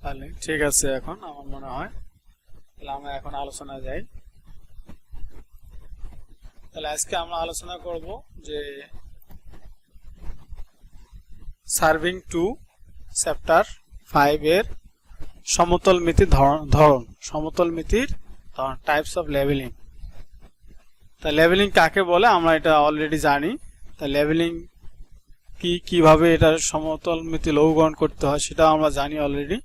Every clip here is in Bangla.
তাহলে ঠিক আছে, এখন আমার মনে হয় তাহলে আমরা এখন আলোচনা যাই। তাহলে আজকে আমরা আলোচনা করব যে সার্ভিং টু চ্যাপ্টার 5 এর সমতলমিতির ধরন, সমতলমিতির ধরন, টাইপস অফ লেভেলিং। তা লেভেলিং কাকে বলে আমরা এটা অলরেডি জানি। তা লেভেলিং কিভাবে এটা সমতলমিতি লঘুকরণ করতে হয় সেটা আমরা জানি অলরেডি।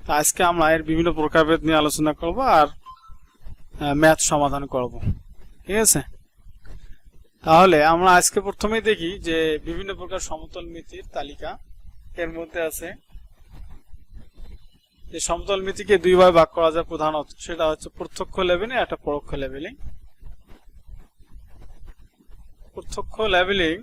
তা আজকে আমরা এর বিভিন্ন প্রকারভেদ নিয়ে আলোচনা করব আর ম্যাথ সমাধান করব, ঠিক আছে। তাহলে আমরা আজকে প্রথমেই দেখি যে বিভিন্ন প্রকার সমতলমিতির তালিকা। এর মধ্যে আছে যে সমতলমিতিকে দুই ভাগে ভাগ করা যায় প্রধানত, সেটা হচ্ছে প্রত্যক্ষ লেভেলিং, একটা পরোক্ষ লেভেলিং। প্রত্যক্ষ লেভেলিং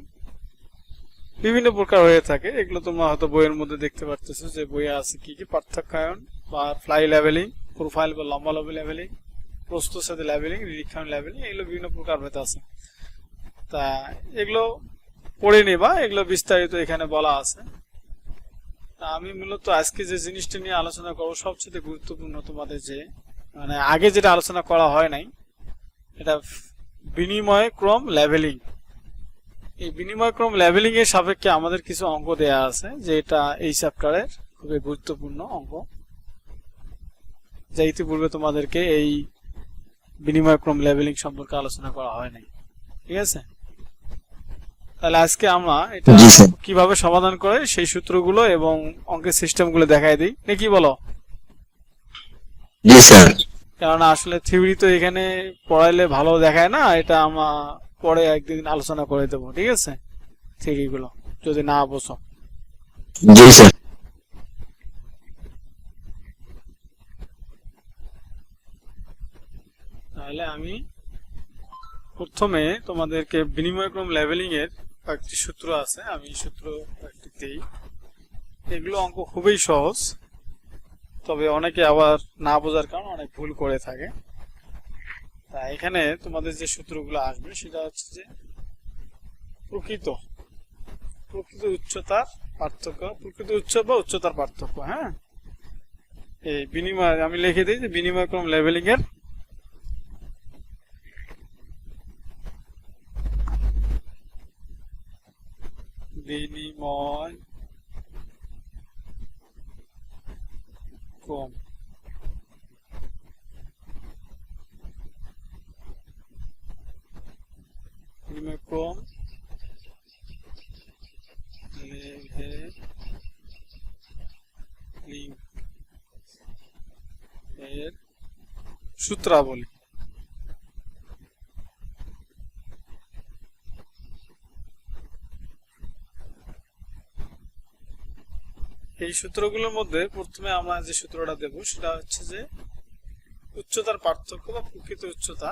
বিভিন্ন প্রকার হয়ে থাকে, এগুলো তোমরা হয়তো বইয়ের মধ্যে দেখতে পারতেছো যে বইয়ে আছে কি কি পার্থক্যায়ন বা ফ্লাই লেভেলিং, প্রোফাইল বা লম্বা লেভেলিং, প্রস্থচ্ছেদ লেভেলিং, নিরীক্ষণ লেভেলিং, এগুলো বিভিন্ন প্রকার ভেদ আছে। তা এগুলো পড়ে নিবা, এগুলো বিস্তারিত এখানে বলা আছে। তা আমি মূলত আজকে যে জিনিসটা নিয়ে আলোচনা করবো সবচেয়ে গুরুত্বপূর্ণ তোমাদের, যে মানে আগে যেটা আলোচনা করা হয় নাই, এটা বিনিময় ক্রম লেভেলিং। এই বিনিময় ক্রম লেভেলিং এর সাপেক্ষে আমাদের কিছু অঙ্ক দেয়া আছে, যে এটা এই চ্যাপ্টারের খুবই গুরুত্বপূর্ণ অঙ্ক, যা ইতিপূর্বে তোমাদেরকে এই বিনিময় ক্রম লেভেলিং সম্পর্কে আলোচনা করা হয় নাই, ঠিক আছে। তাহলে আজকে আমরা এটা কিভাবে সমাধান করে সেই সূত্রগুলো এবং অঙ্কের সিস্টেমগুলো দেখাই দিই, নাকি বলো? জি স্যার। কারণ আসলে থিওরি তো এখানে পড়াইলে ভালো দেখায় না, এটা আমরা পরে একদিন আলোচনা করে দেবো, ঠিক আছে, থিওরিগুলো যদি না বোঝো। জি স্যার। তাহলে আমি প্রথমে তোমাদেরকে বিনিময়ক্রম লেভেলিং এর কয়েকটি সূত্র আছে, আমি সূত্র কয়েকটি দিই। এগুলো অঙ্ক খুবই সহজ, তবে অনেকে আবার না বোঝার কারণে অনেক ভুল করে থাকে। তা এখানে তোমাদের যে সূত্রগুলো আসবে সেটা হচ্ছে যে প্রকৃত উচ্চতার পার্থক্য, প্রকৃত উচ্চ বা উচ্চতার পার্থক্য। হ্যাঁ, এই বিনিময় আমি লিখে দিই যে বিনিময়ক্রম লেভেলিং এর বিনিময় ক্রম লেভেলিং এর সূত্রাবলী। এই সূত্রগুলোর মধ্যে প্রথমে আমরা যে সূত্রটা দেব সেটা হচ্ছে যে উচ্চতার পার্থক্য বা প্রকৃত উচ্চতা।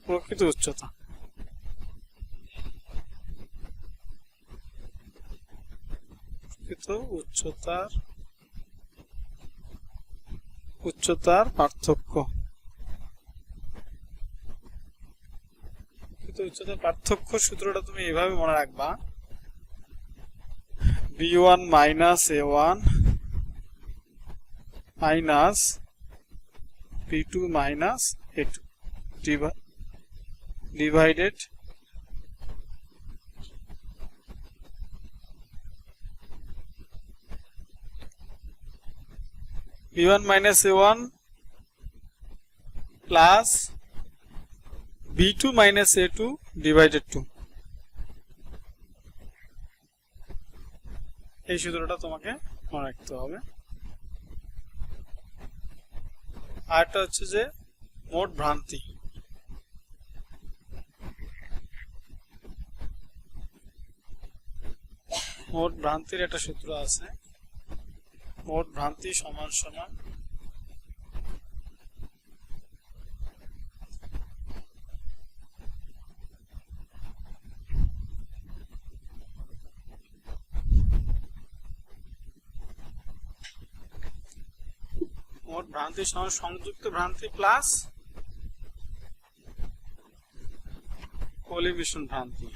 প্রকৃত উচ্চতার পার্থক্য। উচ্চতার পার্থক্য সূত্রটা তুমি এভাবে মনে রাখবা, b1 minus a1 minus b2 minus a2 divided b1 minus a1 plus b2 minus a2 divided 2। এই সূত্রটা তোমাকে মনে রাখতে হবে। আরেকটা হচ্ছে যে মোট ভ্রান্তি। মোট ভ্রান্তির একটা সূত্র আছে, মোট ভ্রান্তি সমান সমান মোট ভ্রান্তি সমান সংযুক্ত ভ্রান্তি প্লাস কলিমিশন ভ্রান্তি।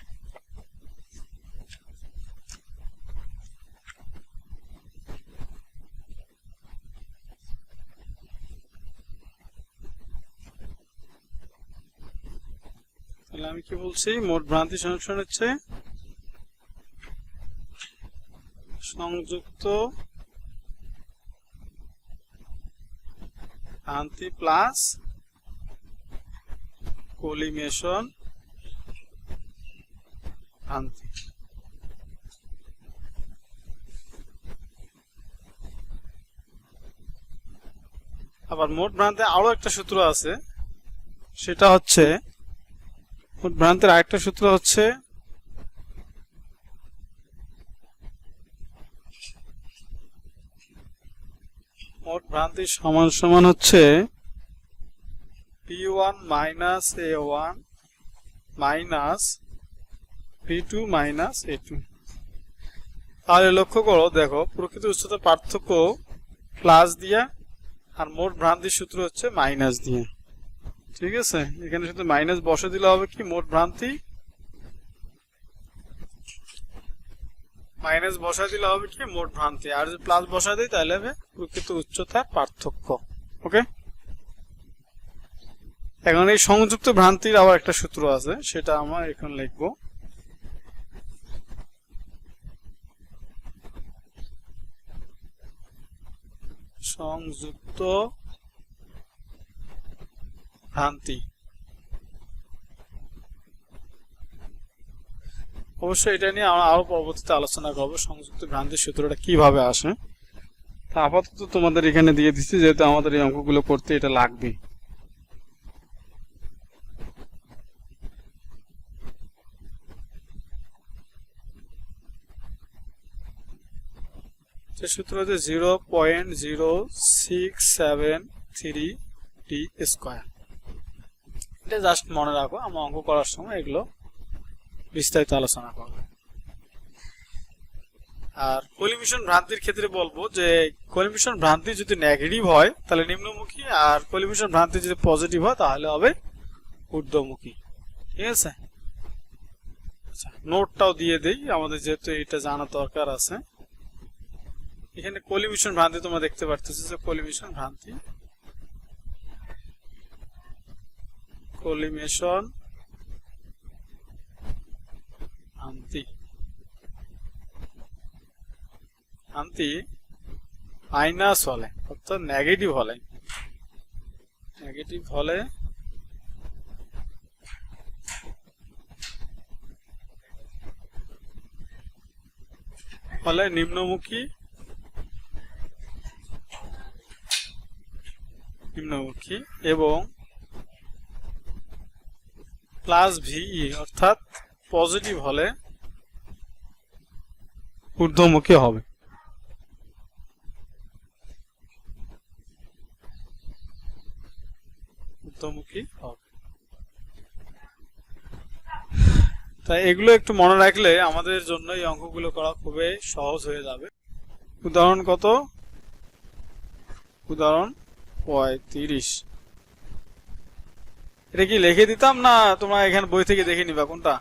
তাহলে আমি কি বলছি, মোট ভ্রান্তি সংমিশ্রণ হচ্ছে সংযুক্ত ভ্রান্তি প্লাস কোলিমেশন ভ্রান্তি। আবার মোট ভ্রান্তি আরো একটা সূত্র আছে, সেটা হচ্ছে মোট ভ্রান্তির আরেকটা সূত্র হচ্ছে মোট ভ্রান্তি সমান সমান হচ্ছে P1 minus A1 minus P2 minus A2। তাহলে লক্ষ্য করো, দেখো প্রকৃত উচ্চতা পার্থক্য প্লাস দিয়া আর মোট ভ্রান্তির সূত্র হচ্ছে মাইনাস দিয়ে। ঠিক আছে, এখানে শুধু মাইনাস বসে দিলে হবে কি, মোট ভ্রান্তি মাইনাস বসা দিলে হবে কি মোট ভ্রান্তি, আর যদি প্লাস বসা দিই তাহলে হবে প্রকৃত উচ্চতার পার্থক্য। ওকে, এখন এই সংযুক্ত ভ্রান্তির আবার একটা সূত্র আছে, সেটা আমরা এখন লিখবো। সংযুক্ত ভ্রান্তি, অবশ্যই এটা নিয়ে আমরা আরো পরবর্তীতে আলোচনা করবো, সংযুক্ত ভ্রান্তির সূত্রটা কিভাবে আসে। তা আপাতত তোমাদের এখানে দিয়ে দিচ্ছি, যেহেতু আমাদের এই অঙ্কগুলো করতে এটা লাগবে। যে সূত্র হচ্ছে 0.0673 টি স্কয়ার। এটা জাস্ট মনে রাখো, আমরা অঙ্ক করার সময় এগুলো বিস্তারিত আলোচনা করব। আর কোলিমেশন ভ্রান্তির ক্ষেত্রে বলবো যে কোলিমেশন ভ্রান্তি যদি নেগেটিভ হয় তাহলে নিম্নমুখী, আর কোলিমেশন ভ্রান্তি যদি পজিটিভ হয় তাহলে হবে ঊর্ধ্বমুখী। ঠিক আছে, আচ্ছা নোটটাও দিয়ে দেই আমাদের, যেহেতু এটা জানা দরকার আছে। এখানে কোলিমেশন ভ্রান্তি তোমরা দেখতে পারতেছো যে কোলিমেশন ভ্রান্তি, কোলিমেশন ভ্রান্তি ভ্রান্তি মাইনাস হলে অর্থাৎ নেগেটিভ হলে নিম্নমুখী এবং প্লাস ভিই অর্থাৎ পজিটিভ হলে ঊর্ধ্বমুখী হবে। তাই এগুলো একটু মনে রাখলে আমাদের জন্য এই অঙ্কগুলো করা খুবই সহজ হয়ে যাবে। উদাহরণ কত? উদাহরণ 35। এটা কি লিখে দিতাম না তোমরা এখানে বই থেকে দেখে নিবা কোনটা?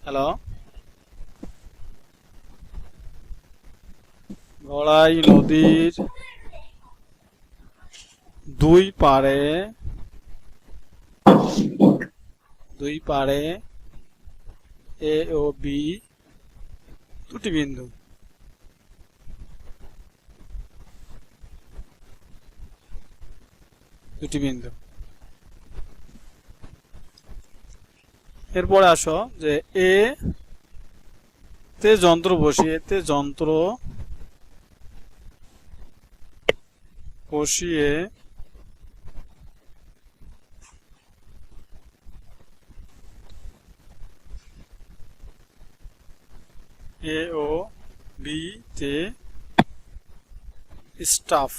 হ্যালো, গড়াই নদীর দুই পারে এ ও বি দুটি বিন্দু, এরপরে আসো যে এ তে যন্ত্র বসিয়ে এ ও বি তে স্টাফ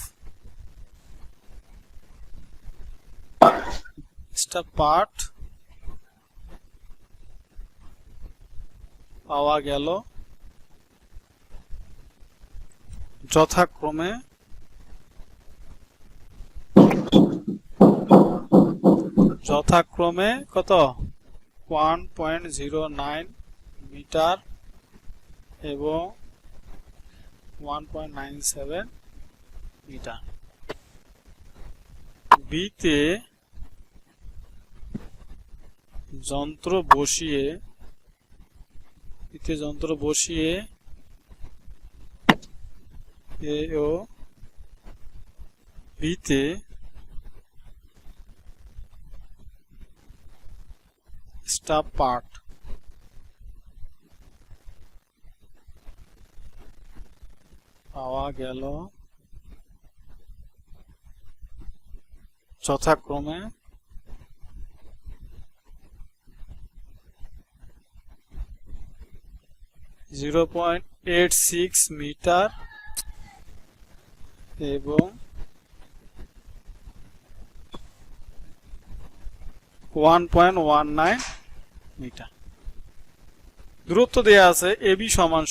পার্ট পাওয়া গেল যথাক্রমে কত 1.09 মিটার এবং 1.97 মিটার। বি তে যন্ত্র বসিয়ে এ ও বি তে স্টাফ পার্ট পাওয়া গেল যথাক্রমে 0.86 মিটার এবং 1.19 মিটার। দূরত্ব দেয়া আছে এবি সমান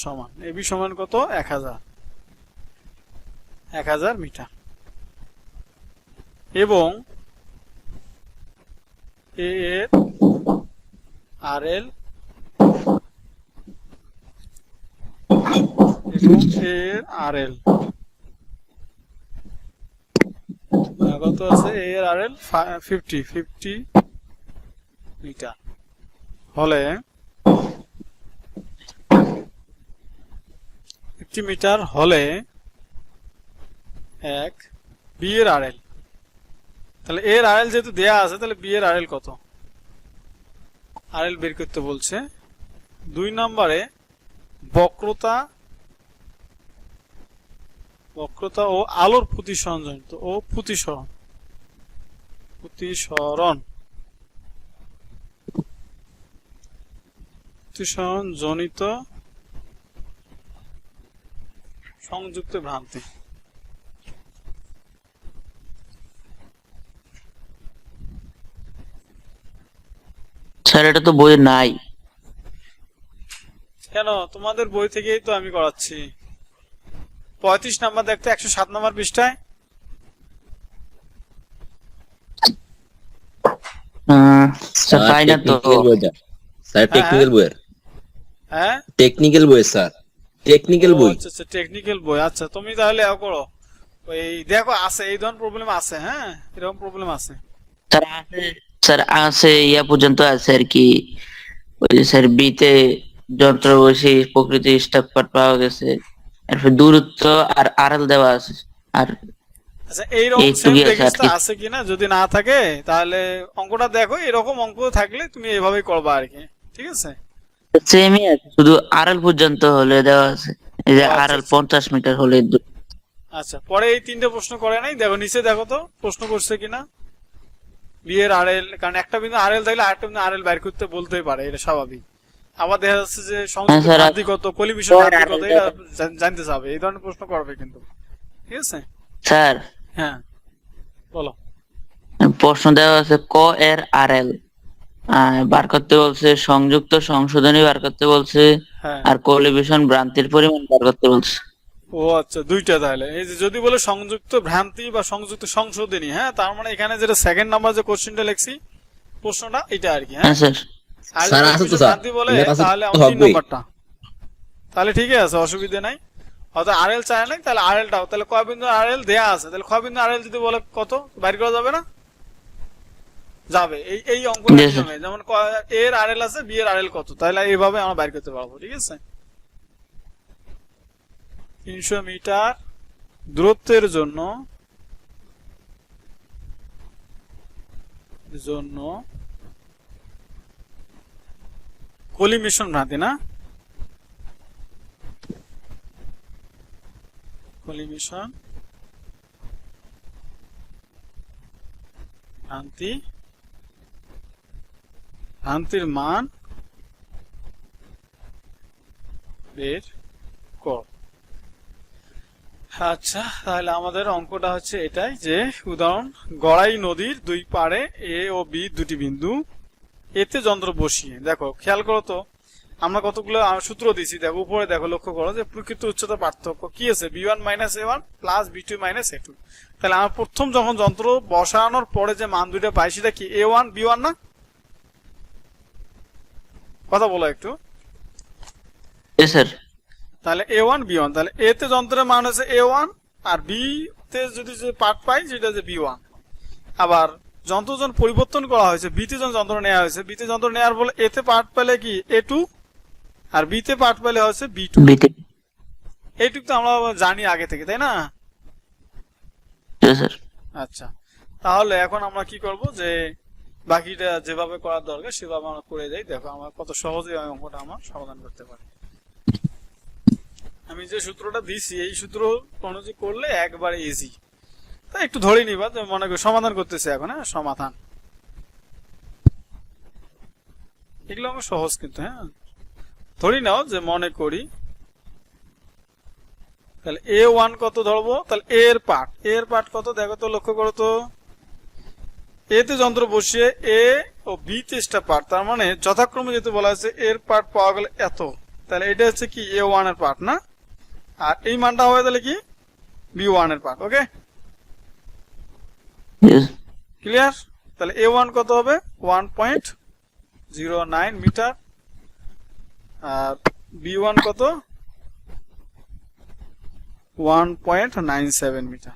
এবি সমান কত 1000 মিটার এবং এ এর আরএল এবং এর আরএল কত আছে এর আরএল 50 মিটার হলে 50 মিটার হলে এক বি এর আরএল, তাহলে এর আরএল যেহেতু দেয়া আছে তাহলে বি এর আরএল কত, আরএল বের করতে বলছে। 2 নম্বরে বক্রতা ও আলোর প্রতিসরণ জনিত ও প্রতিসরণ জনিত সংযুক্ত ভ্রান্তি। স্যার এটা তো বইয়ে নাই। কেন, তোমাদের বই থেকেই তো আমি করাচ্ছি। 35 নাম্বার দেখতে 107 নাম্বার পৃষ্ঠায়। স্যার পাই না তো স্যার টেকনিক্যাল বই। হ্যাঁ টেকনিক্যাল বই স্যার, টেকনিক্যাল বই। আচ্ছা টেকনিক্যাল বই। আচ্ছা তুমি তাহলে করো, ওই দেখো আছে এই ধরনের প্রবলেম আছে। হ্যাঁ এরকম প্রবলেম আছে স্যার। আছে স্যার, আছে ইয়া পর্যন্ত আছে আর কি। ওই স্যার বিতে যন্ত্র বসে প্রকৃতির স্টাফ পার্ট পাওয়া গেছে, এরপর দূরত্ব আর আরএল দেওয়া আছে। আর আচ্ছা এইরকম সেম টেক্সটটা আছে কিনা, যদি না থাকে তাহলে অঙ্কটা দেখো, এরকম অঙ্ক থাকলে তুমি এভাবেই করবা আর কি, ঠিক আছে? সেমই আছে, শুধু আরএল পর্যন্ত হলে দেওয়া আছে। এই যে আরএল 50 মিটার হলে আচ্ছা পরে এই 3টে প্রশ্ন করে নাই, দেখো নিচে দেখো তো প্রশ্ন করছে কিনা। বি এর আরএল, কারণ একটা বিন্দু আরএল থাকলে আরেকটা বিন্দু আরএল বের করতে বলতেই পারে, এটা স্বাভাবিক। আবার দেখা যাচ্ছে যে সংযুক্ত ভ্রান্তি কত, কলিমিশন ভ্রান্তি কত, এটা জানতে চাবে, এই ধরনের প্রশ্ন করবে কিন্তু, ঠিক আছে স্যার? হ্যাঁ বলো। প্রশ্ন দেওয়া আছে ক এর আরএল বার করতে বলছে, সংযুক্ত সংশোধনী বার করতে বলছে, হ্যাঁ আর কলিভিশন ভ্রান্তির পরিমাণ বার করতে বলছে। ও আচ্ছা দুইটা। তাহলে এই যে যদি বলে সংযুক্ত ভ্রান্তি বা সংযুক্ত সংশোধনী, হ্যাঁ তার মানে এখানে যেটা সেকেন্ড নাম্বার যে কোশ্চেনটা লিখছি প্রশ্নটা এটা আর কি। হ্যাঁ স্যার। আর স্যার যদি আছে তো কিছু স্যার, ভ্রান্তি বলে লেখা আছে তাহলে তো 3 হবেই। নাম্বারটা, তাহলে ঠিকই আছে, অসুবিধা নাই। হয়তো আরএল চায় নাই, তাহলে আরএলটাও, তাহলে কয় বিন্দু আরএল দেয়া আছে, তাহলে কয় বিন্দু আরএল যদি বলে কত বাইর করা যাবে না? যাবে। এই অঙ্কটা নিয়মে, যেমন এর আরএল আছে, বি এর আরএল কত, তাহলে এইভাবে আমরা বাইর করতে পারবো, ঠিক আছে? 300 মিটার দূরত্বের জন্য কলিমিশন ভ্রান্তি, না কলিমিশন ভ্রান্তির মান বের কর। আচ্ছা তাহলে আমাদের অঙ্কটা হচ্ছে এটাই, যে উদাহরণ গড়াই নদীর দুই পাড়ে এ ও বি দুটি বিন্দু, এতে যন্ত্র বসিয়ে, দেখো খেয়াল করো তো আমরা কতগুলো সূত্র দিছি, দেখো উপরে দেখো, লক্ষ্য করো যে প্রকৃত উচ্চতা পার্থক্য কি আছে, b1 - a1 plus b2 - a2। তাহলে আমরা প্রথম যখন যন্ত্র বসানোর পরে যে মান দুইটা পাই সেটা কি a1 b1 না? কথা বলো একটু। স্যার তাহলে a1 b1, তাহলে a তে যন্ত্রের মান হচ্ছে a1 আর b তে যদি যে পার্ট পাই সেটা যে b1। আবার যন্ত্র যখন পরিবর্তন করা হয়েছে, বিতে যখন যন্ত্র নেওয়া হয়েছে, বিতে যন্ত্র নেওয়ার ফলে এতে পার্ট পেলে কি A2 আর বিতে পার্ট পেলে হচ্ছে B2। বিতে। এইটুকু তো আমরা জানি আগে থেকে, তাই না? স্যার। আচ্ছা, তাহলে এখন আমরা কি করব, যে বাকিটা যেভাবে করার দরকার সেভাবে আমরা করে যাই। দেখো আমার কত সহজে এই অঙ্কটা আমরা সমাধান করতে পারি। আমি যে সূত্রটা দিছি এই সূত্র অনুযায়ী করলে একবারে ইজি। তাই একটু ধরে নিবা যে মনে করি সমাধান করতেছে এখন। হ্যাঁ, সমাধান এগুলো আমার সহজ, কিন্তু হ্যাঁ ধরি নাও যে মনে করি তাহলে A1 কত ধরবো, তাহলে এর পার্ট কত দেখো তো, লক্ষ্য করো তো। এ তে যন্ত্র বসিয়ে এ ও বি তে স্টার পার্ট, তার মানে যথাক্রমে যেহেতু বলা আছে এর পার্ট পাওয়া গেল এত, তাহলে এটা হচ্ছে কি A1 এর পার্ট না, আর এই মানটা হবে তাহলে কি B1 এর পার্ট। ওকে, ক্লিয়ার? তাহলে A1 কত হবে 1.09 মিটার, আর B1 কত 1.97 মিটার।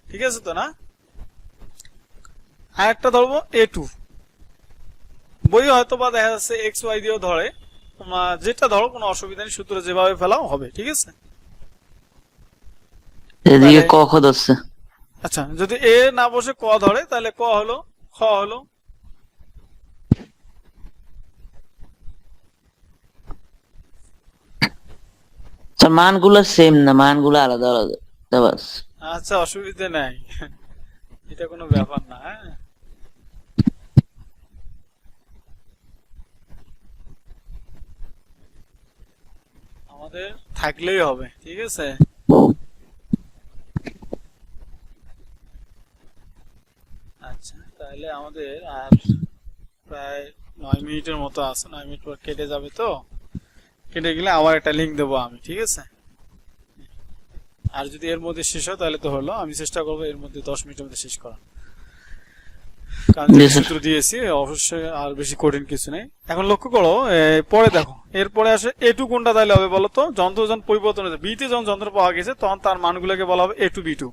ঠিক আছে তো না? আর একটা ধরবো A2, বই হয়তো বা দেখা যাচ্ছে XY দিয়েও ধরে, তোমরা যেটা ধরো কোনো অসুবিধা নেই, সূত্র যেভাবে ফেলাও হবে। ঠিক আছে, এদিকে ক খ ধরছে। আচ্ছা যদি A না বসে ক ধরে তাহলে ক হলো, খ হলো। স্যার মানগুলো সেম না, মানগুলো আলাদা আলাদা দেওয়া আছে। আচ্ছা, অসুবিধা নাই, এটা কোনো ব্যাপার না। হ্যাঁ, আমাদের থাকলেই হবে। ঠিক আছে, আচ্ছা তাহলে আমাদের আর প্রায় 9 মিনিটের মতো আছে। 9 মিনিট পর কেটে যাবে, তো কেটে গেলে আবার একটা লিংক দেবো আমি। ঠিক আছে, আর যদি এর মধ্যে শেষ হয় তাহলে তো হলো, আমি চেষ্টা করবো এর মধ্যে 10 মিনিটের মধ্যে শেষ করা, কারণ যে সূত্র দিয়েছি অবশ্যই আর বেশি কঠিন কিছু নেই। এখন লক্ষ্য করো পরে দেখো, এরপরে আসে A2 কোনটা তাহলে হবে বলো তো, যন্ত্র যখন পরিবর্তন হয়েছে, বিতে যখন যন্ত্র পাওয়া গেছে তখন তার মানগুলোকে বলা হবে A2 B2,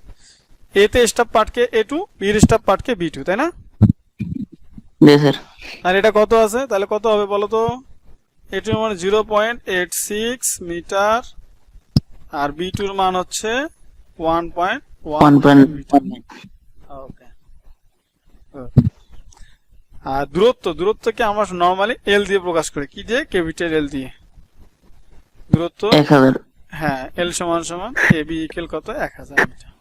এ তে স্টাফ পার্টকে A2, বি এর স্টাফ পার্টকে B2, তাই না? স্যার। আর এটা কত আছে তাহলে কত হবে বলো তো, A2 এর মান 0.86 মিটার, আর B2 এর মান হচ্ছে 1.1 মিটার। ওকে, আর দূরত্বকে আমরা নরমালি L দিয়ে প্রকাশ করি, কি দিয়ে? ক্যাপিটাল L দিয়ে। দূরত্ব 1000। হ্যাঁ, L সমান সমান AB ইকুয়াল কত 1000 মিটার।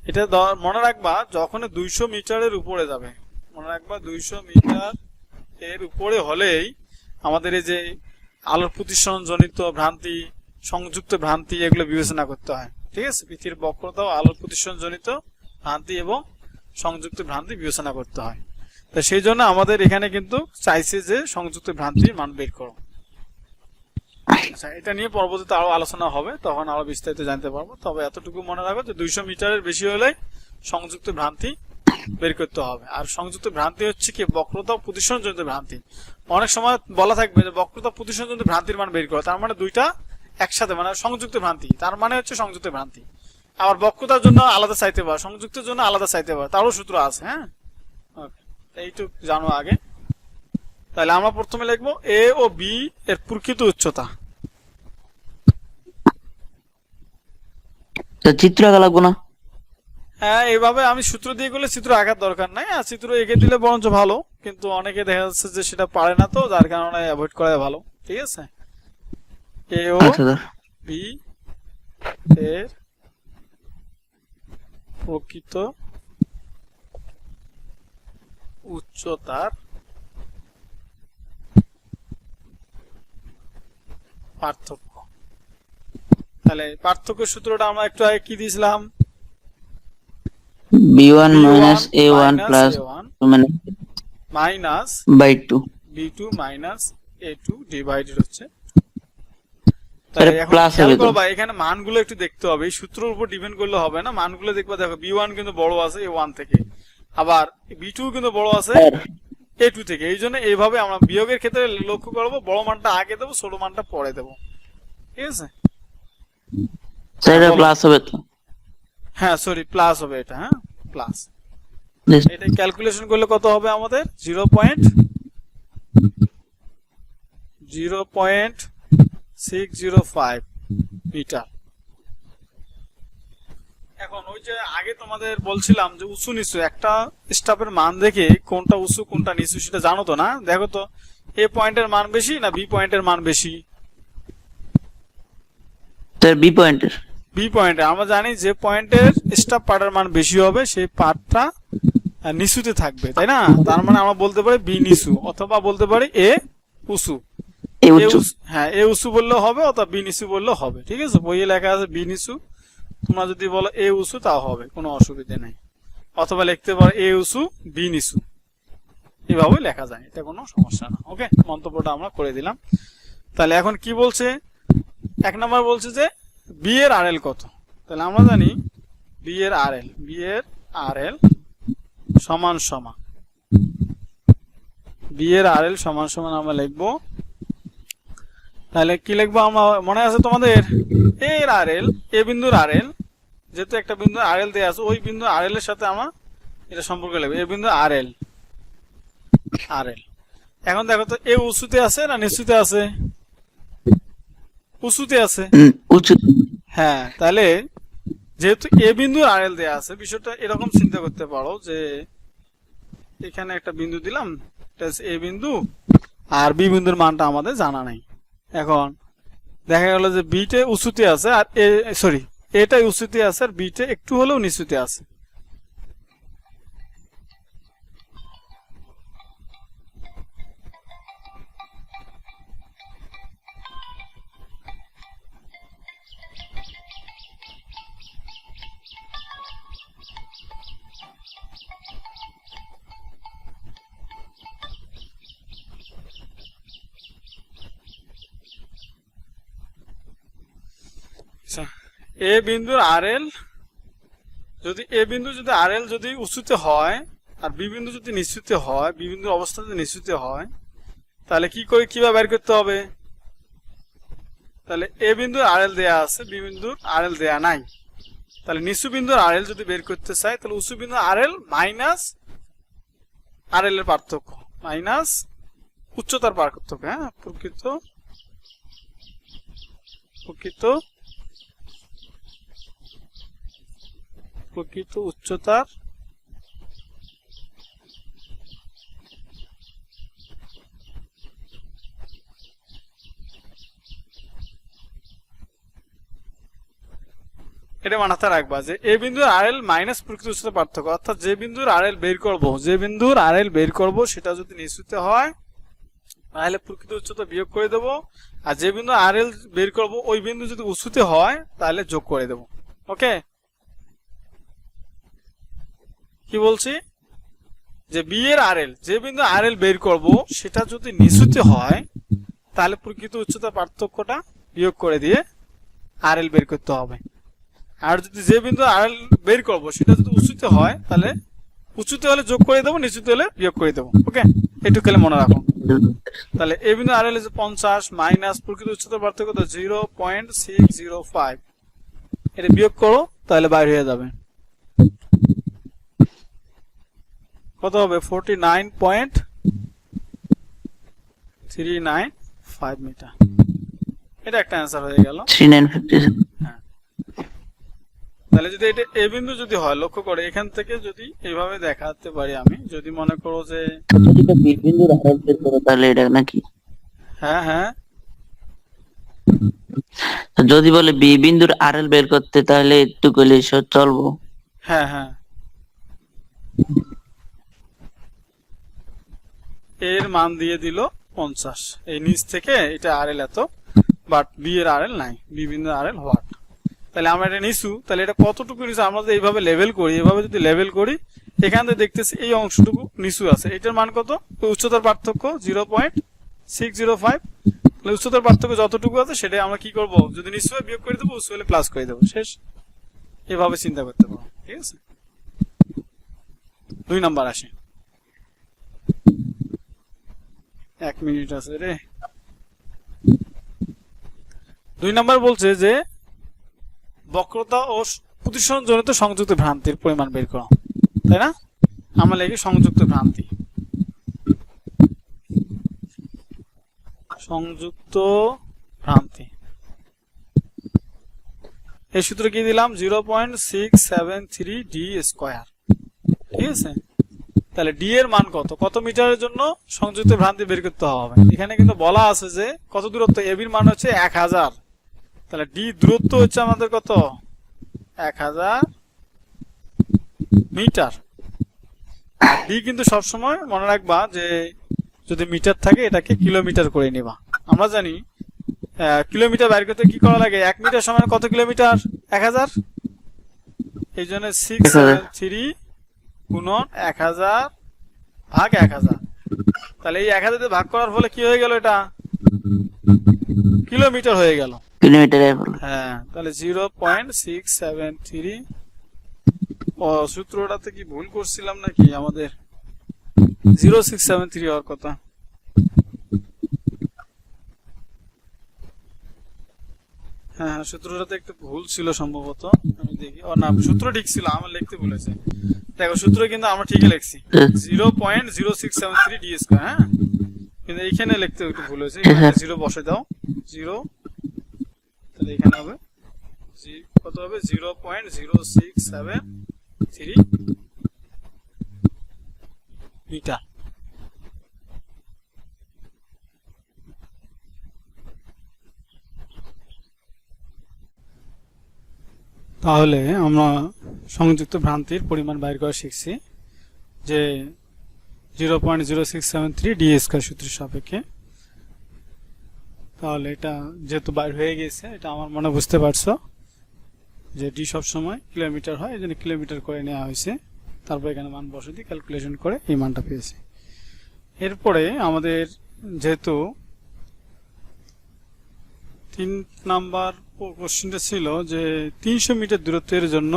এটা মনে রাখবা যখন 200 মিটারের উপরে যাবে, মনে রাখবা 200 মিটার এর উপরে হলেই আমাদের এই যে আলোর প্রতিসরণ জনিত ভ্রান্তি, সংযুক্ত ভ্রান্তি এগুলো বিবেচনা করতে হয়। ঠিক আছে, পৃথিবীর বক্রতা ও আলোর প্রতিসরণ জনিত ভ্রান্তি এবং সংযুক্ত ভ্রান্তি বিবেচনা করতে হয়। তো সেই জন্য আমাদের এখানে কিন্তু চাইছে যে সংযুক্ত ভ্রান্তির মান বের করো। আচ্ছা, এটা নিয়ে পরবর্তীতে আরো আলোচনা হবে, তখন আরো বিস্তারিত জানতে পারবো। তবে এতটুকু মনে রাখো যে 200 মিটারের বেশি হলে সংযুক্ত ভ্রান্তি বের করতে হবে। আর সংযুক্ত ভ্রান্তি হচ্ছে কি বক্রতা ও প্রতিসরণ জনিত ভ্রান্তি। অনেক সময় বলা থাকবে যে বক্রতা প্রতিসরণ জনিত ভ্রান্তির মান বের করো, তার মানে দুইটা একসাথে, মানে সংযুক্ত ভ্রান্তি, তার মানে হচ্ছে সংযুক্ত ভ্রান্তি। আবার বক্রতার জন্য আলাদা চাইতে পারো, সংযুক্তের জন্য আলাদা চাইতে পারো, তারও সূত্র আছে। হ্যাঁ, এইটুকু জানো আগে। তাহলে আমরা প্রথমে লিখবো A ও B এর প্রকৃত উচ্চতা। চিত্র আঁকা লাগবো না? হ্যাঁ, এইভাবে আমি সূত্র দিয়ে করলে চিত্র আঁকার দরকার নাই, আর চিত্র এঁকে দিলে বরঞ্চ ভালো, কিন্তু অনেকে দেখা যাচ্ছে যে সেটা পারে না, তো যার কারণে অ্যাভয়েড করাই ভালো। ঠিক আছে, A ও B এর প্রকৃত উচ্চতার পার্থক্য। তাহলে পার্থক্য সূত্রটা আমরা একটু আগে কি দিয়েছিলাম? B1 minus A1 plus minus by 2 B2 minus A2 divided হচ্ছে। তাহলে এখন প্লাস খেয়াল হবে তো। করো ভাই, এখানে মানগুলো একটু দেখতে হবে, এই সূত্রের উপর ডিপেন্ড করলে হবে না। মানগুলো দেখবা, দেখো B1 কিন্তু বড় আছে A1 থেকে, আবার B2 কিন্তু বড় আছে A2 থেকে। এই জন্য এইভাবে আমরা বিয়োগের ক্ষেত্রে লক্ষ্য করবো, বড় মানটা আগে দেবো, ছোট মানটা পরে দেবো। ঠিক আছে, স্যার প্লাস হবে তো? হ্যাঁ সরি প্লাস হবে এটা, হ্যাঁ প্লাস। এটা ক্যালকুলেশন করলে কত হবে আমাদের 0.605 মিটার। এখন ওই যে আগে তোমাদের বলছিলাম যে উঁচু নিচু একটা স্টাফের মান দেখে কোনটা উঁচু কোনটা নিচু সেটা জানো তো না? দেখো তো এ পয়েন্টের মান বেশি না বি পয়েন্টের মান বেশি? স্যার বি পয়েন্টের। বি পয়েন্টে আমরা জানি যে পয়েন্টের স্টাফ পার্টের মান বেশি হবে সেই পার্টটা নিচুতে থাকবে, তাই না? তার মানে আমরা বলতে পারি বি নিচু, অথবা বলতে পারি এ উঁচু। এই উচ্চ। হ্যাঁ এ উঁচু বললেও হবে অথবা বি নিচু বললেও হবে, ঠিক আছে? বইয়ে লেখা আছে বি নিচু, তোমরা যদি বলো এ উঁচু তাও হবে, কোনো অসুবিধা নেই। অথবা লিখতে পারো এ উঁচু বি নিচু, এভাবে লেখা যায়, এটা কোনো সমস্যা না। ওকে, মন্তব্যটা আমরা করে দিলাম। তাহলে এখন কি বলছে? 1 নম্বর বলছে যে বি এর আরএল কত। তাহলে আমরা জানি বি এর আরএল সমান সমান বি এর আরএল সমান সমান আমরা লিখবো। তাহলে কি লিখবো আমরা? মনে আছে তোমাদের এর আরএল, এ বিন্দুর আরএল, যেহেতু একটা বিন্দু আরএল দেয়া আছে ওই বিন্দু আরএল এর সাথে আমরা এটা সম্পর্ক লিখবো, এ বিন্দু আরএল। এখন দেখো তো এ উঁচুতে আছে না নিচুতে আছে? উঁচুতে আছে। উঁচু। হ্যাঁ, তাহলে যেহেতু এ বিন্দু আরএল দেয়া আছে, বিষয়টা এরকম চিন্তা করতে পারো যে এখানে একটা বিন্দু দিলাম, এটা হচ্ছে এ বিন্দু, আর বি বিন্দুর মানটা আমাদের জানা নাই। এখন দেখা গেল যে বিটে উঁচুতে আছে আর এটা উঁচুতে আছে আর বিটে একটু হলেও নিচুতে আছে। এ বিন্দুর আরএল যদি আরএল যদি উঁচুতে হয় আর বি বিন্দু যদি নিচুতে হয়, বি বিন্দুর অবস্থা যদি নিচুতে হয়, তাহলে কিভাবে বের করতে হবে? তাহলে এ বিন্দুর আরএল দেয়া আছে, বি বিন্দুর আরএল দেয়া নাই। তাহলে নিচু বিন্দুর আরএল যদি বের করতে চাই তাহলে উঁচু বিন্দুর আরএল মাইনাস আরএল এর পার্থক্য মাইনাস উচ্চতার পার্থক্য। হ্যাঁ, প্রকৃত উচ্চতার এটা মাথাতে রাখবা যে এ বিন্দুর আরএল মাইনাস প্রকৃত উচ্চতার পার্থক্য, অর্থাৎ যে বিন্দুর আরএল বের করব সেটা যদি নিচুতে হয় তাহলে প্রকৃত উচ্চতা বিয়োগ করে দেব, আর যে বিন্দু আরএল বের করব ওই বিন্দু যদি উঁচুতে হয় তাহলে যোগ করে দেব। ওকে, কি বলছি? যে বি এর আরএল, যে বিন্দু আরএল বের করব সেটা যদি নিচুতে হয় তাহলে প্রকৃত উচ্চতা পার্থক্যটা বিয়োগ করে দিয়ে আরএল বের করতে হবে। আর যদি যে বিন্দু আরএল বের করব সেটা যদি উঁচুতে হয় তাহলে উঁচুতে হলে যোগ করে দেবো, নিচুতে হলে বিয়োগ করে দেবো। ওকে, এটুকু খেলে মনে রাখো। তাহলে এ বিন্দু আরএল 50 মাইনাস প্রকৃত উচ্চতা পার্থক্য তো 0.605, এটা বিয়োগ করো তাহলে বাইরে হয়ে যাবে। কত হবে? 49.395 মিটার। এটা একটা অ্যান্সার হয়ে গেল। 3957। হ্যাঁ, তাহলে যদি এটা এ বিন্দু যদি হয়, লক্ষ্য করে এখান থেকে যদি এইভাবে দেখাতে পারি আমি, যদি মনে করো যে যদি এটা বি বিন্দুর আরএল বের করো তাহলে এটা নাকি? হ্যাঁ যদি বলে বি বিন্দুর আরএল বের করতে তাহলে একটু করলে চলবো। হ্যাঁ এর মান দিয়ে দিল 50, এই নিচ থেকে এটা আরএল এত, বাট বি এর আরএল নাই, বি বিন্দুর আরএল হোয়াট। তাহলে আমরা এটা নিচু, তাহলে এটা কতটুকু নিচু আমরা যদি এইভাবে লেভেল করি, এভাবে যদি লেভেল করি এখান থেকে দেখতেছি এই অংশটুকু নিচু আছে, এটার মান কত? উচ্চতার পার্থক্য 0.605। তাহলে উচ্চতার পার্থক্য যতটুকু আছে সেটাই আমরা কি করব? যদি নিচু হয় বিয়োগ করে দেবো, উঁচু হলে প্লাস করে দেবো, শেষ। এভাবে চিন্তা করতে পারো, ঠিক আছে? 2 নাম্বার আসে, 1 মিনিট আছে রে। 2 নাম্বার বলছে যে বক্রতা ও প্রতিসরণ জনিত সংযুক্ত ভ্রান্তির পরিমাণ বের করো, তাই না? আমরা লিখি সংযুক্ত ভ্রান্তি। সংযুক্ত ভ্রান্তি এই সূত্র কি দিলাম 0.673 ডি স্কয়ার, ঠিক আছে? তাহলে ডি এর মান কত, কত মিটারের জন্য সংযুক্ত ভ্রান্তি বের করতে হবে। এখানে কিন্তু বলা আছে যে কত দূরত্ব, এবির মান হচ্ছে 1000, তাহলে ডি দূরত্ব হচ্ছে আমাদের কত 1000 মিটার। ডি কিন্তু সবসময় মনে রাখবা যে যদি মিটার থাকে এটাকে কিলোমিটার করে নিবা। আমরা জানি কিলোমিটার বাইর করতে কি করা লাগে, 1 মিটার সমান কত কিলোমিটার, 1000। এই জন্য 673 গুণন 1000 ভাগ 1000। তাহলে এই 1000 দিয়ে ভাগ করার ফলে কি হয়ে গেল, এটা কিলোমিটার হয়ে গেল। কিলোমিটারে বলো। হ্যাঁ, তাহলে 0.673। ও সূত্রটাতে কি ভুল করছিলাম নাকি, আমাদের 0673 হওয়ার কথা। হ্যাঁ, সূত্রটাতে একটু ভুল ছিল সম্ভবত, আমি দেখি। ও না, সূত্র ঠিক ছিল, আমার লিখতে ভুলেছে। দেখো সূত্র কিন্তু আমরা ঠিকই লিখছি 0.0673 ডি স্কয়ার। হ্যাঁ, কিন্তু এইখানে লিখতে একটু ভুল হয়েছে, এখানে 0 বসে দাও 0, তাহলে এখানে হবে কত হবে 0.0673 মিটার। তাহলে আমরা সংযুক্ত ভ্রান্তির পরিমাণ বাইর করা শিখছি যে 0.0673 ডি স্কয়ার সূত্রের সাপেক্ষে। তাহলে এটা যেহেতু বাইর হয়ে গেছে, এটা আমার মনে বুঝতে পারছো যে ডি সবসময় কিলোমিটার হয়, এই জন্য কিলোমিটার করে নেওয়া হয়েছে। তারপর এখানে মান বসে দিয়ে ক্যালকুলেশন করে এই মানটা পেয়েছি। এরপরে আমাদের যেহেতু 3 নাম্বার কোশ্চেনটা ছিল যে 300 মিটার দূরত্বের জন্য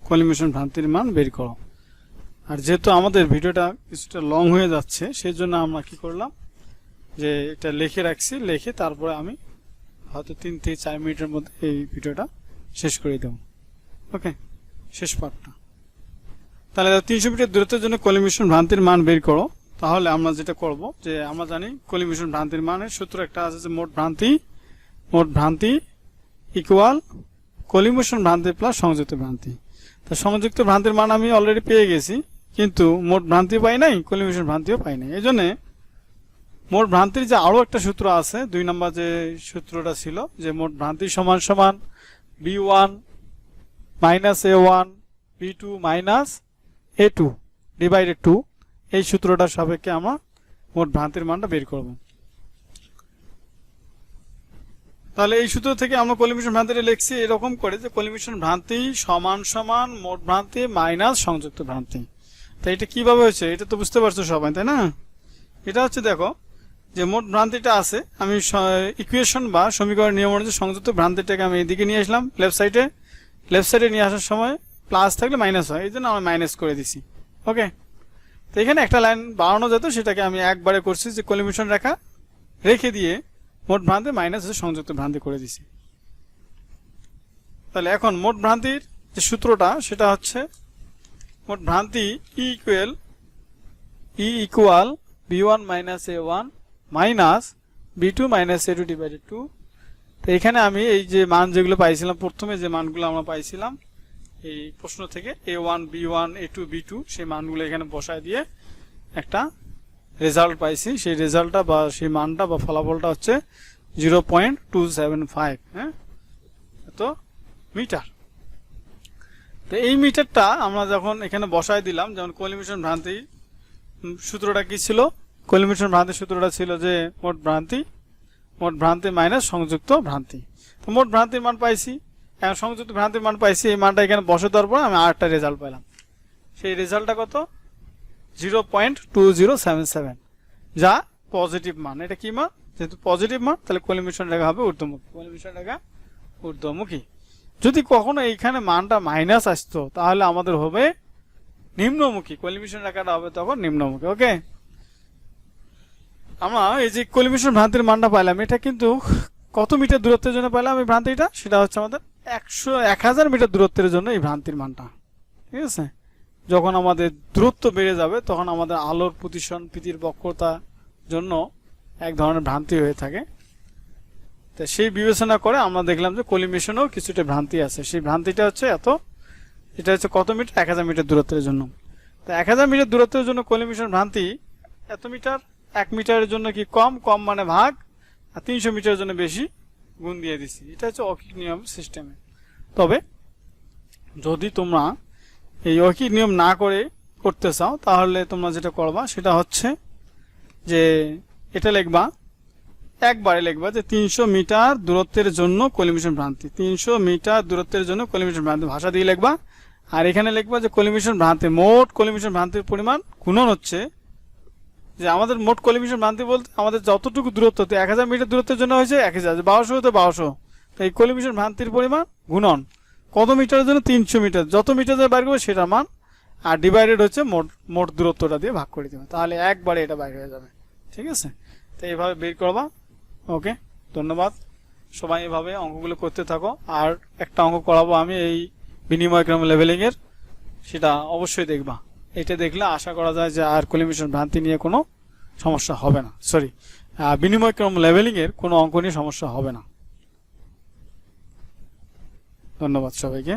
কলিমিশন ভ্রান্তির মান বের করো। আর যেহেতু আমাদের ভিডিওটা কিছুটা লং হয়ে যাচ্ছে, সেই জন্য আমরা কি করলাম যে এটা লিখে রাখছি, লিখে তারপরে আমি হয়তো 3 থেকে 4 মিনিটের মধ্যে এই ভিডিওটা শেষ করে দেব। ওকে, শেষ পার্টটা। তাহলে 300 মিটার দূরত্বের জন্য কলিমিশন ভ্রান্তির মান বের করো। তাহলে আমরা যেটা করব যে আমরা জানি কলিমিশন ভ্রান্তির মানের সূত্র একটা আছে যে মোট ভ্রান্তি ইকুয়াল কলিমিশন ভ্রান্তি প্লাস সংযুক্ত ভ্রান্তি। তা সংযুক্ত ভ্রান্তির মান আমি অলরেডি পেয়ে গেছি, কিন্তু মোট ভ্রান্তি পাই নাই, কলিমিশন ভ্রান্তিও পাই নাই। এই জন্য মোট ভ্রান্তির যে আরো একটা সূত্র আছে, 2 নম্বর যে সূত্রটা ছিল যে মোট ভ্রান্তি সমান সমান B1 minus A1 B2 minus A2 divided 2, এই সূত্রটার সাপেক্ষে আমরা মোট ভ্রান্তির মানটা বের করব। তাহলে এই সূত্র থেকে আমরা কলিমিশন ভ্রান্তিটা লিখছি এরকম করে যে কলিমিশন ভ্রান্তি সমান সমান মোট ভ্রান্তি মাইনাস সংযুক্ত ভ্রান্তি। তো এটা কিভাবে হয়েছে এটা তো বুঝতে পারছো সবাই, তাই না? এটা হচ্ছে দেখো যে মোট ভ্রান্তিটা আছে, আমি ইকুয়েশন বা সমীকরণ নিয়ম অনুযায়ী সংযুক্ত ভ্রান্তিটাকে আমি এদিকে নিয়ে আসলাম লেফট সাইডে নিয়ে আসার সময় প্লাস থাকলে মাইনাস হয়, এই জন্য আমি মাইনাস করে দিছি। ওকে, তো এখানে একটা লাইন বাড়ানো যেত, সেটাকে আমি একবারে করছি যে কলিমিশন রেখা রেখে দিয়ে মোট ভ্রান্তি মাইনাস সংযুক্ত ভ্রান্তি করে দিছি। তাহলে এখন মোট ভ্রান্তির যে সূত্রটা সেটা হচ্ছে মোট ভ্রান্তি equal B1 minus A1 minus B2 minus A2 divided 2। তো এখানে আমি এই যে মান যেগুলো পাইছিলাম, প্রথমে যে মানগুলো আমরা পাইছিলাম এই প্রশ্ন থেকে A1 B1 A2 B2, সেই মানগুলো এখানে বসায় দিয়ে একটা রেজাল্ট পাইছি। সেই রেজাল্টটা বা সেই মানটা বা ফলাফলটা হচ্ছে 0.275, হ্যাঁ, তো মিটার। তো এই মিটারটা আমরা যখন এখানে বসায় দিলাম, যেমন কলিমিশন ভ্রান্তি সূত্রটা কি ছিল, কলিমিশন ভ্রান্তির সূত্রটা ছিল যে মোট ভ্রান্তি মাইনাস সংযুক্ত ভ্রান্তি। তো মোট ভ্রান্তির মান পাইছি, এখন সংযুক্ত ভ্রান্তির মান পাইছি, এই মানটা এখানে বসে দেওয়ার পর আমি আরেকটা রেজাল্ট পেলাম। সেই রেজাল্টটা কত 0.2077, যা পজিটিভ মান। এটা কি মান, যেহেতু পজিটিভ মান তাহলে কলিমিশন রেখা হবে ঊর্ধ্বমুখী। যদি কখনো এইখানে মানটা মাইনাস আসতো তাহলে আমাদের হবে নিম্নমুখী, কলিমিশন রেখাটা হবে তখন নিম্নমুখী। ওকে, আমরা এই যে কলিমিশন ভ্রান্তির মানটা পাইলাম, এটা কিন্তু কত মিটার দূরত্বের জন্য পাইলাম এই ভ্রান্তিটা, সেটা হচ্ছে আমাদের 1000 মিটার দূরত্বের জন্য এই ভ্রান্তির মানটা, ঠিক আছে। যখন আমাদের দূরত্ব বেড়ে যাবে তখন আমাদের আলোর প্রতিসরণ প্রীতির বক্রতা জন্য এক ধরনের ভ্রান্তি হয়ে থাকে। তো সেই বিবেচনা করে আমরা দেখলাম যে কলিমেশনেও কিছুটা ভ্রান্তি আছে। সেই ভ্রান্তিটা হচ্ছে এটা হচ্ছে কত মিটার, 1000 মিটার দূরত্বের জন্য। তো 1000 মিটার দূরত্বের জন্য কলিমেশন ভ্রান্তি এত মিটার, 1 মিটারের জন্য কি কম মানে ভাগ, আর 300 মিটারের জন্য বেশি গুণ দিয়ে দিছি। এটা হচ্ছে অকিক নিয়ম সিস্টেমে। তবে যদি তোমরা এই অকিক নিয়ম না করতে চাও তাহলে তোমরা যেটা করবা সেটা হচ্ছে যে এটা লিখবা, একবারে লিখবা যে 300 মিটার দূরত্বের জন্য কলিমেশন ভ্রান্তি, 300 মিটার দূরত্বের জন্য কলিমেশন ভ্রান্তি ভাষা দিয়ে লিখবা। আর এখানে লিখবা যে কলিমেশন ভ্রান্তি, মোট কলিমেশন ভ্রান্তির পরিমাণ গুণন হচ্ছে যে আমাদের মোট কলিমেশন ভ্রান্তি বলতে আমাদের যতটুকু দূরত্ব, 1000 মিটার দূরত্বের জন্য হয়েছে 1000, 1200 হতে 1200, তো এই কলিমেশন ভ্রান্তির পরিমাণ গুণন কত মিটারের জন্য, 300 মিটার, যত মিটার বাইর করবে সেটার মান, আর ডিভাইডেড হচ্ছে মোট দূরত্বটা দিয়ে ভাগ করে দেবে, তাহলে একবারে এটা বাইর হয়ে যাবে, ঠিক আছে। তো এইভাবে বের করবা। ওকে, ধন্যবাদ। সবাই এভাবে অঙ্কগুলো করতে থাকো। আর একটা অঙ্ক করাবো আমি এই বিনিময়ক্রম লেভেলিং এর, সেটা অবশ্যই দেখবা। এটা দেখলে আশা করা যায় যে আর কলিমেশন ভ্রান্তি নিয়ে কোনো সমস্যা হবে না, সরি, বিনিময়ক্রম লেভেলিং এর কোনো অঙ্ক নিয়ে সমস্যা হবে না। ধন্যবাদ সবাইকে।